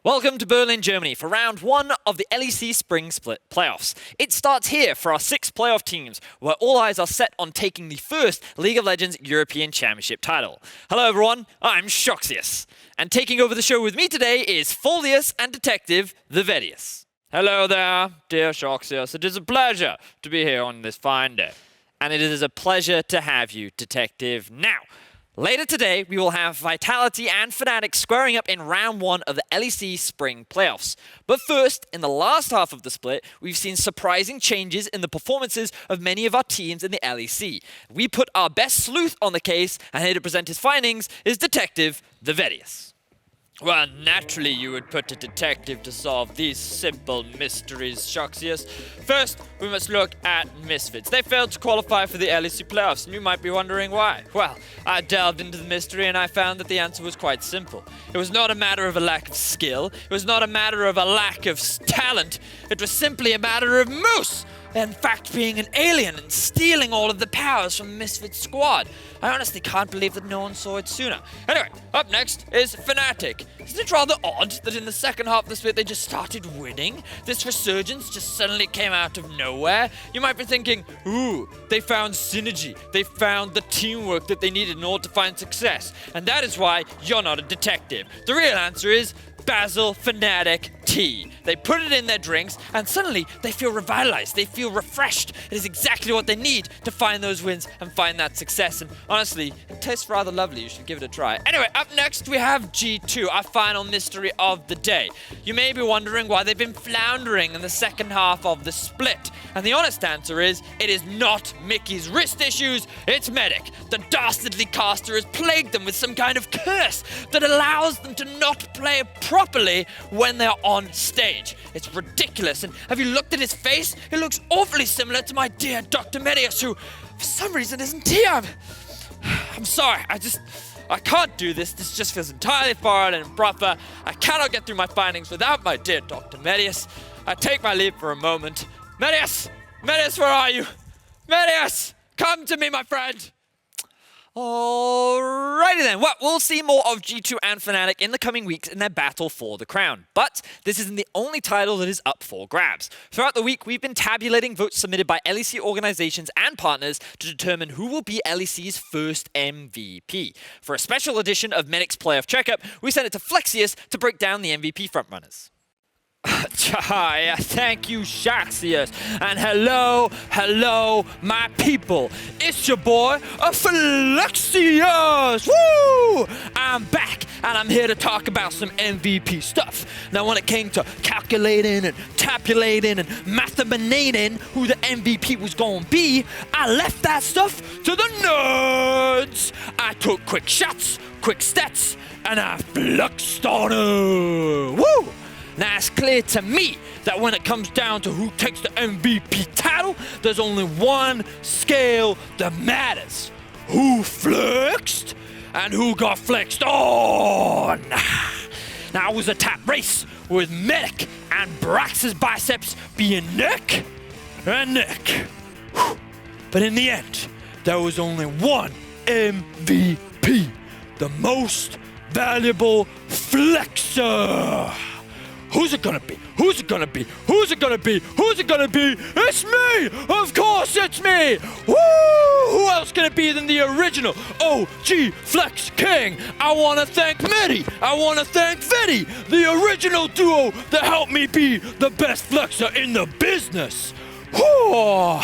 Welcome to Berlin, Germany for round 1 of the LEC Spring Split Playoffs. It starts here for our 6 playoff teams, where all eyes are set on taking the first League of Legends European Championship title. Hello everyone, I'm Shoxius, and taking over the show with me today is Vedius and Detective the Vedius. Hello there, dear Shoxius. It is a pleasure to be here on this fine day. And it is a pleasure to have you, Detective. Now, later today, we will have Vitality and Fnatic squaring up in round 1 of the LEC Spring Playoffs. But first, in the last half of the split, we've seen surprising changes in the performances of many of our teams in the LEC. We put our best sleuth on the case, and here to present his findings is Detective the Vedius. Well, naturally you would put a detective to solve these simple mysteries, Shoxius. First, we must look at Misfits. They failed to qualify for the LEC playoffs, and you might be wondering why. Well, I delved into the mystery and I found that the answer was quite simple. It was not a matter of a lack of skill. It was not a matter of a lack of talent. It was simply a matter of Moose, in fact, being an alien and stealing all of the powers from Misfits squad. I honestly can't believe that no one saw it sooner. Anyway, up next is Fnatic. Isn't it rather odd that in the second half of the split they just started winning? This resurgence just suddenly came out of nowhere? You might be thinking, ooh, they found synergy. They found the teamwork that they needed in order to find success. And that is why you're not a detective. The real answer is Basil Fnatic tea. They put it in their drinks and suddenly they feel revitalized. They feel refreshed. It is exactly what they need to find those wins and find that success. And honestly, it tastes rather lovely. You should give it a try. Anyway, up next we have G2, our final mystery of the day. You may be wondering why they've been floundering in the second half of the split. And the honest answer is, it is not Mickey's wrist issues, it's Medic. The dastardly caster has plagued them with some kind of curse that allows them to not play properly when they're on stage. It's ridiculous, and have you looked at his face? It looks awfully similar to my dear Dr. Vedius, who for some reason isn't here. I'm sorry, I can't do this. This just feels entirely foreign and improper. I cannot get through my findings without my dear Dr. Vedius. I take my leave for a moment. Vedius! Vedius, where are you? Vedius! Come to me, my friend! Alrighty then, well, we'll see more of G2 and Fnatic in the coming weeks in their battle for the crown. But this isn't the only title that is up for grabs. Throughout the week, we've been tabulating votes submitted by LEC organizations and partners to determine who will be LEC's first MVP. For a special edition of Medic's Playoff Checkup, we sent it to Flexius to break down the MVP frontrunners. Hi, thank you, Shoxius, and hello, my people. It's your boy, Flexius. Woo! I'm back, and I'm here to talk about some MVP stuff. Now, when it came to calculating and tabulating and mathemating who the MVP was going to be, I left that stuff to the nerds. I took quick shots, quick stats, and I fluxed on her. Woo! Now, it's clear to me that when it comes down to who takes the MVP title, there's only one scale that matters. Who flexed and who got flexed on. Now, it was a tight race with Medic and Brax's biceps being neck and neck. But in the end, there was only one MVP, the most valuable flexor. Who's it gonna be? Who's it gonna be? Who's it gonna be? Who's it gonna be? It's me! Of course it's me! Woo! Who else can it be than the original OG Flex King? I wanna thank Medi! I wanna thank Vedi! The original duo that helped me be the best flexer in the business! Woo!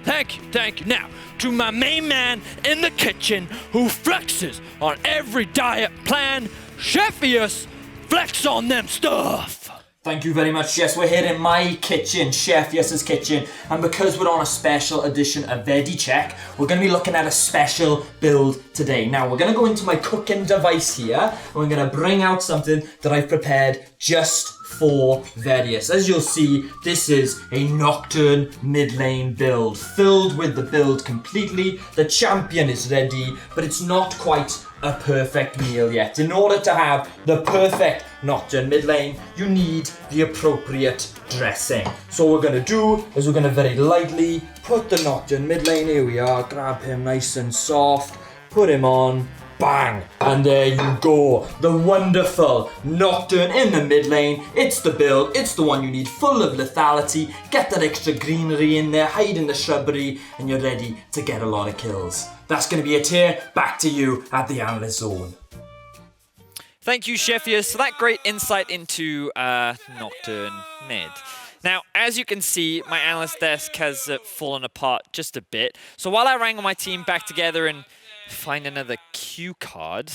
Thank you. Now, to my main man in the kitchen who flexes on every diet plan, Chefius, flex on them stuff! Thank you very much. Yes, we're here in my kitchen, Chef Yes's kitchen, and because we're on a special edition of Vedi Check, we're going to be looking at a special build today. Now, we're going to go into my cooking device here, and we're going to bring out something that I've prepared just for Vedius. As you'll see, this is a Nocturne mid lane build, filled with the build completely. The champion is ready, but it's not quite a perfect meal yet. In order to have the perfect Nocturne mid lane, you need the appropriate dressing. So what we're going to do is we're going to very lightly put the Nocturne mid lane, here we are, grab him nice and soft, put him on, bang, and there you go. The wonderful Nocturne in the mid lane. It's the build, it's the one you need, full of lethality. Get that extra greenery in there, hide in the shrubbery, and you're ready to get a lot of kills. That's going to be it here. Back to you at the analyst zone. Thank you, Sheffius, for that great insight into Nocturne mid. Now, as you can see, my analyst desk has fallen apart just a bit. So while I wrangle my team back together and find another cue card,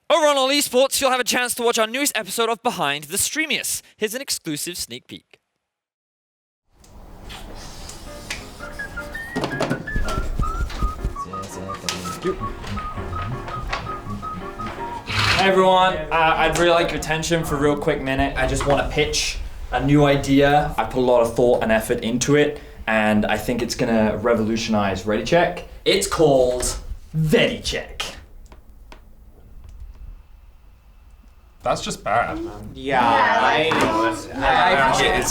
over on All Esports, you'll have a chance to watch our newest episode of Behind the Streamius. Here's an exclusive sneak peek. Hey everyone, I'd really like your attention for a real quick minute. I just want to pitch a new idea. I put a lot of thought and effort into it, and I think it's gonna revolutionize Ready Check. It's called Vedi Check. That's just bad. It's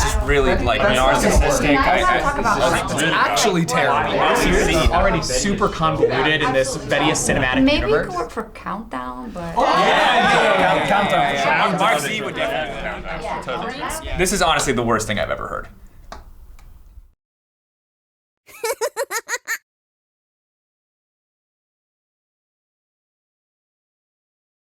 just really like narcissistic. It's actually terrible. It's already super convoluted in this Vedius cinematic Maybe universe. it could work for Countdown, but... Countdown. Mark Z would definitely do that. Yeah. This is honestly the worst thing I've ever heard.